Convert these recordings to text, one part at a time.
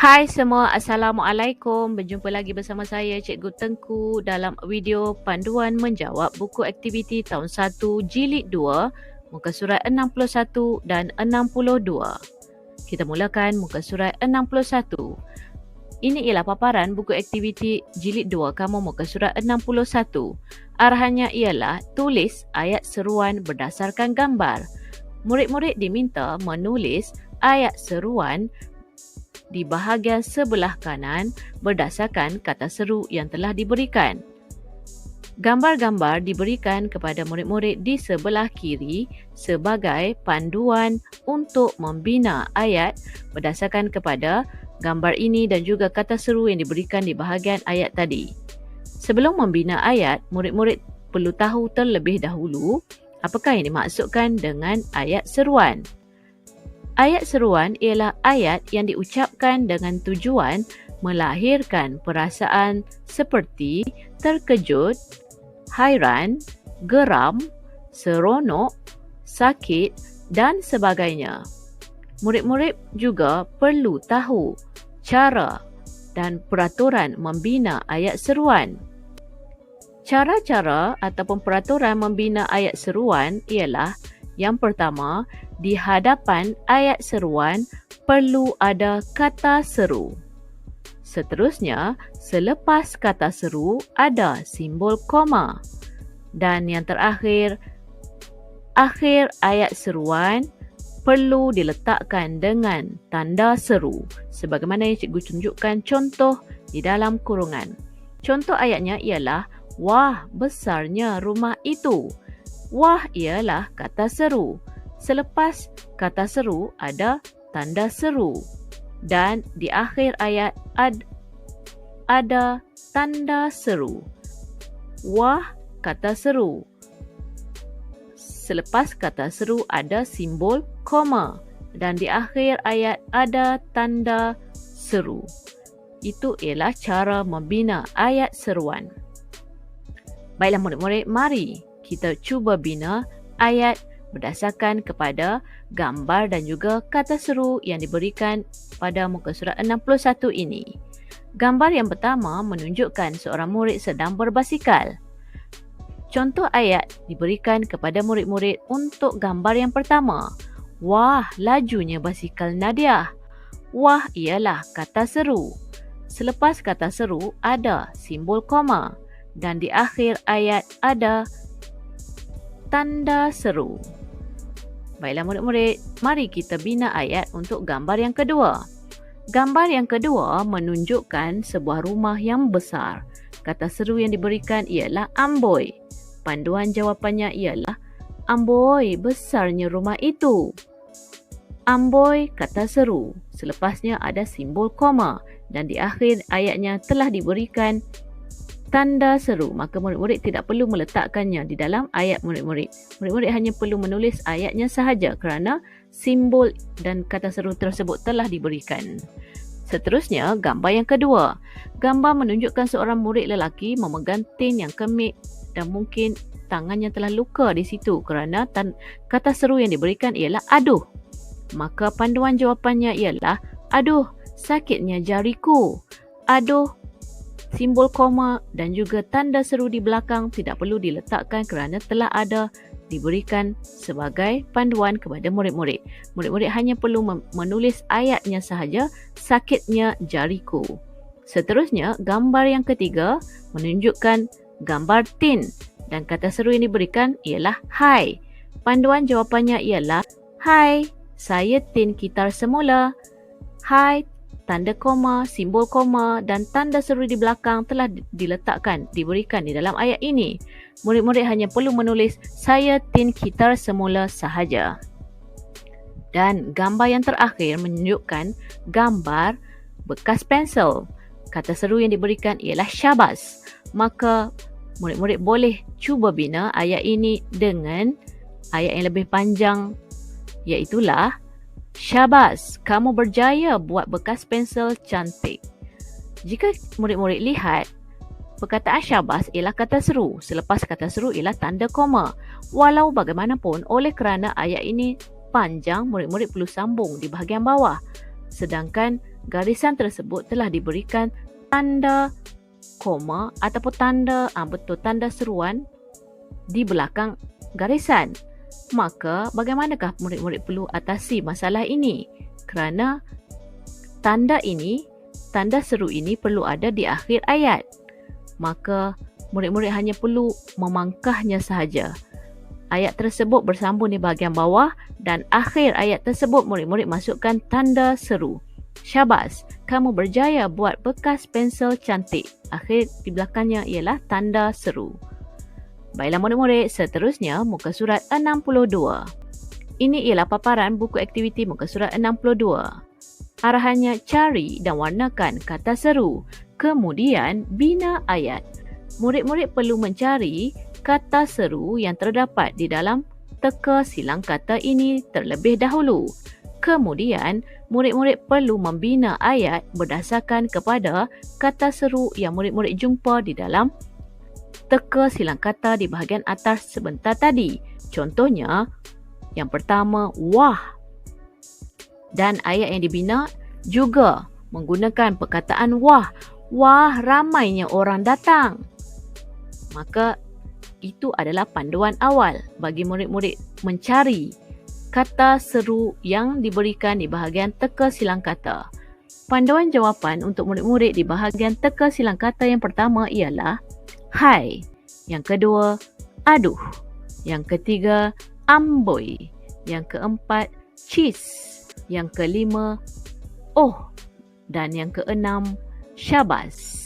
Hai semua, Assalamualaikum. Berjumpa lagi bersama saya Cikgu Tengku dalam video panduan menjawab buku aktiviti tahun 1 jilid 2 muka surat 61 dan 62. Kita mulakan muka surat 61. Ini ialah paparan buku aktiviti jilid 2 kamu muka surat 61. Arahannya ialah tulis ayat seruan berdasarkan gambar. Murid-murid diminta menulis ayat seruan di bahagian sebelah kanan berdasarkan kata seru yang telah diberikan. Gambar-gambar diberikan kepada murid-murid di sebelah kiri sebagai panduan untuk membina ayat berdasarkan kepada gambar ini dan juga kata seru yang diberikan di bahagian ayat tadi. Sebelum membina ayat, murid-murid perlu tahu terlebih dahulu apakah yang dimaksudkan dengan ayat seruan. Ayat seruan ialah ayat yang diucapkan dengan tujuan melahirkan perasaan seperti terkejut, hairan, geram, seronok, sakit dan sebagainya. Murid-murid juga perlu tahu cara dan peraturan membina ayat seruan. Cara-cara ataupun peraturan membina ayat seruan ialah yang pertama, di hadapan ayat seruan perlu ada kata seru. Seterusnya, selepas kata seru ada simbol koma. Dan yang terakhir, akhir ayat seruan perlu diletakkan dengan tanda seru. Sebagaimana yang cikgu tunjukkan contoh di dalam kurungan. Contoh ayatnya ialah, wah besarnya rumah itu. Wah ialah kata seru. Selepas kata seru ada tanda seru. Dan di akhir ayat ada tanda seru. Wah kata seru. Selepas kata seru ada simbol koma. Dan di akhir ayat ada tanda seru. Itu ialah cara membina ayat seruan. Baiklah murid-murid, mari kita cuba bina ayat berdasarkan kepada gambar dan juga kata seru yang diberikan pada muka surat 61 ini. Gambar yang pertama menunjukkan seorang murid sedang berbasikal. Contoh ayat diberikan kepada murid-murid untuk gambar yang pertama. Wah, lajunya basikal Nadiah. Wah ialah kata seru. Selepas kata seru ada simbol koma dan di akhir ayat ada tanda seru. Baiklah murid-murid, mari kita bina ayat untuk gambar yang kedua. Gambar yang kedua menunjukkan sebuah rumah yang besar. Kata seru yang diberikan ialah amboi. Panduan jawapannya ialah amboi besarnya rumah itu. Amboi kata seru. Selepasnya ada simbol koma dan di akhir ayatnya telah diberikan tanda seru, maka murid-murid tidak perlu meletakkannya di dalam ayat murid-murid. Murid-murid hanya perlu menulis ayatnya sahaja kerana simbol dan kata seru tersebut telah diberikan. Seterusnya, gambar yang kedua. Gambar menunjukkan seorang murid lelaki memegang tin yang kemik dan mungkin tangannya telah luka di situ kerana kata seru yang diberikan ialah aduh. Maka panduan jawapannya ialah aduh, sakitnya jariku. Aduh, simbol koma dan juga tanda seru di belakang tidak perlu diletakkan kerana telah ada diberikan sebagai panduan kepada murid-murid. Murid-murid hanya perlu menulis ayatnya sahaja, sakitnya jariku. Seterusnya, gambar yang ketiga menunjukkan gambar tin dan kata seru yang diberikan ialah hai. Panduan jawapannya ialah hai, saya tin gitar semula. Hai, tanda koma, simbol koma dan tanda seru di belakang telah diletakkan, diberikan di dalam ayat ini. Murid-murid hanya perlu menulis saya tin gitar semula sahaja. Dan gambar yang terakhir menunjukkan gambar bekas pensel. Kata seru yang diberikan ialah syabas. Maka murid-murid boleh cuba bina ayat ini dengan ayat yang lebih panjang, iaitulah syabas, kamu berjaya buat bekas pensel cantik. Jika murid-murid lihat Perkataan syabas ialah kata seru. Selepas kata seru ialah tanda koma. Walau bagaimanapun, oleh kerana ayat ini panjang, murid-murid perlu sambung di bahagian bawah. Sedangkan garisan tersebut telah diberikan tanda koma ataupun tanda seruan di belakang garisan. Maka bagaimanakah murid-murid perlu atasi masalah ini? Kerana tanda seru ini perlu ada di akhir ayat. Maka murid-murid hanya perlu memangkahnya sahaja. Ayat tersebut bersambung di bahagian bawah dan akhir ayat tersebut murid-murid masukkan tanda seru. Syabas, kamu berjaya buat bekas pensel cantik. Akhir di belakangnya ialah tanda seru. Baiklah murid-murid, seterusnya muka surat 62. Ini ialah paparan buku aktiviti muka surat 62. Arahannya cari dan warnakan kata seru. Kemudian bina ayat. Murid-murid perlu mencari kata seru yang terdapat di dalam teka silang kata ini terlebih dahulu. Kemudian, murid-murid perlu membina ayat berdasarkan kepada kata seru yang murid-murid jumpa di dalam teka silang kata di bahagian atas sebentar tadi. Contohnya, yang pertama, wah. Dan ayat yang dibina juga menggunakan perkataan wah. Wah, ramainya orang datang. Maka itu adalah panduan awal bagi murid-murid mencari kata seru yang diberikan di bahagian teka silang kata. Panduan jawapan untuk murid-murid di bahagian teka silang kata yang pertama ialah hai. Yang kedua, aduh. Yang ketiga, amboi. Yang keempat, cheese. Yang kelima, oh. Dan yang keenam, syabas.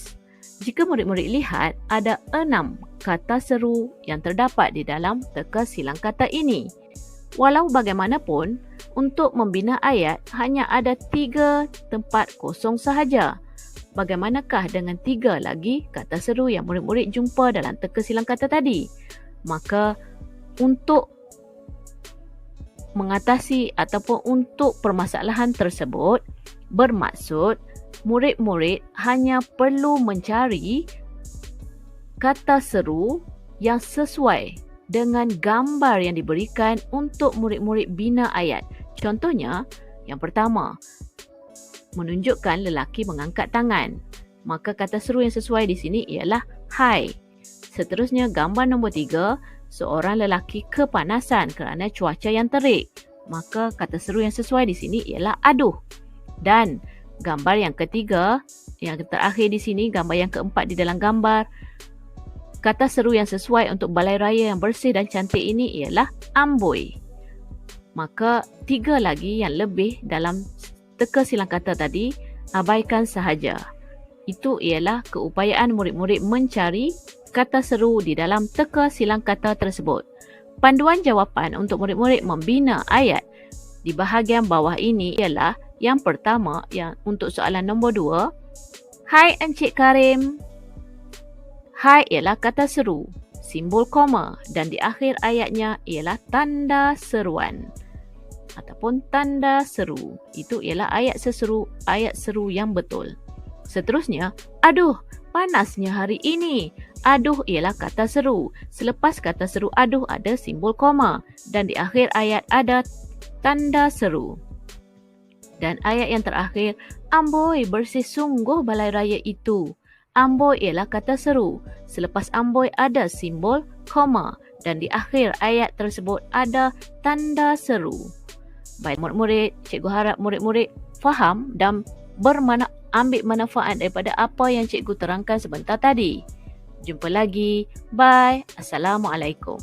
Jika murid-murid lihat, ada 6 kata seru yang terdapat di dalam teka silang kata ini. Walau bagaimanapun, untuk membina ayat hanya ada 3 tempat kosong sahaja. Bagaimanakah dengan 3 lagi kata seru yang murid-murid jumpa dalam teka silang kata tadi? Maka untuk mengatasi ataupun untuk permasalahan tersebut, bermaksud murid-murid hanya perlu mencari kata seru yang sesuai dengan gambar yang diberikan untuk murid-murid bina ayat. Contohnya, yang pertama, menunjukkan lelaki mengangkat tangan. Maka kata seru yang sesuai di sini ialah hai. Seterusnya, gambar nombor 3, seorang lelaki kepanasan kerana cuaca yang terik. Maka kata seru yang sesuai di sini ialah aduh. Dan gambar yang ketiga, yang terakhir di sini, gambar yang keempat di dalam gambar, kata seru yang sesuai untuk balai raya yang bersih dan cantik ini ialah amboi. Maka 3 lagi yang lebih dalam teka silang kata tadi, abaikan sahaja. Itu ialah keupayaan murid-murid mencari kata seru di dalam teka silang kata tersebut. Panduan jawapan untuk murid-murid membina ayat di bahagian bawah ini ialah yang pertama, yang untuk soalan nombor 2, hai Encik Karim. Hai ialah kata seru, simbol koma dan di akhir ayatnya ialah tanda seruan ataupun tanda seru. Itu ialah ayat seru yang betul. Seterusnya, aduh, panasnya hari ini. Aduh ialah kata seru. Selepas kata seru aduh ada simbol koma dan di akhir ayat ada tanda seru. Dan ayat yang terakhir, amboi bersih sungguh balai raya itu. Amboi ialah kata seru. Selepas amboi ada simbol koma dan di akhir ayat tersebut ada tanda seru. Baik murid-murid, cikgu harap murid-murid faham dan ambil manfaat daripada apa yang cikgu terangkan sebentar tadi. Jumpa lagi. Bye. Assalamualaikum.